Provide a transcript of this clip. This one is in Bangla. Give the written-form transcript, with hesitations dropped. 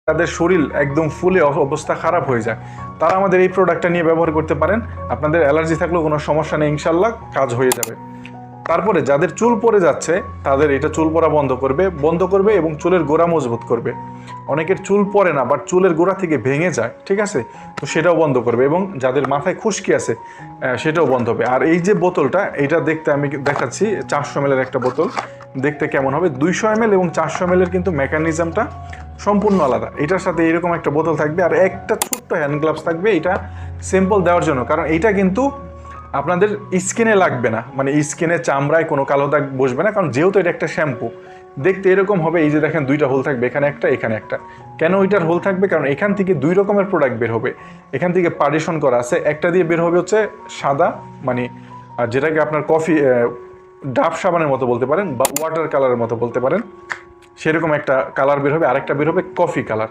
তাদের শরীর একদম ফুলে অবস্থা খারাপ হয়ে যায়, তারা আমাদের এই প্রোডাক্টটা নিয়ে ব্যবহার করতে পারেন। আপনাদের অ্যালার্জি থাকলেও কোনো সমস্যা নেই, ইনশাল্লাহ কাজ হয়ে যাবে। তারপরে যাদের চুল পড়ে যাচ্ছে তাদের এটা চুল পড়া বন্ধ করবে এবং চুলের গোড়া মজবুত করবে। অনেকের চুল পড়ে না, বাট চুলের গোড়া থেকে ভেঙে যায়, ঠিক আছে, তো সেটাও বন্ধ করবে। এবং যাদের মাথায় খুশকি আছে সেটাও বন্ধ হবে। আর এই যে বোতলটা, এটা দেখতে আমি দেখাচ্ছি 400 ml একটা বোতল, দেখতে কেমন হবে। 200 ml এবং 400 ml এর কিন্তু মেকানিজমটা সম্পূর্ণ আলাদা। এটার সাথে এরকম একটা বোতল থাকবে আর একটা ছোট্ট হ্যান্ড গ্লাভস থাকবে, এটা সিম্পল দেওয়ার জন্য, কারণ এটা কিন্তু আপনাদের স্কিনে লাগবে না, মানে স্কিনে চামড়ায় কোনো কালো দাগ বসবে না, কারণ যেহেতু এটা একটা শ্যাম্পু দেখতে এরকম হবে। এই যে দেখেন 2টা হোল থাকবে, এখানে একটা এখানে একটা। কেন ওইটার হোল থাকবে? কারণ এখান থেকে 2 রকমের প্রোডাক্ট বের হবে। এখান থেকে পার্টিশন করা আছে, একটা দিয়ে বের হবে হচ্ছে সাদা, মানে যেটাকে আপনার কফি ডাব সাবানের মতো বলতে পারেন বা ওয়াটার কালারের মতো বলতে পারেন, সেরকম একটা কালার বের হবে, আরেকটা বের হবে কফি কালার।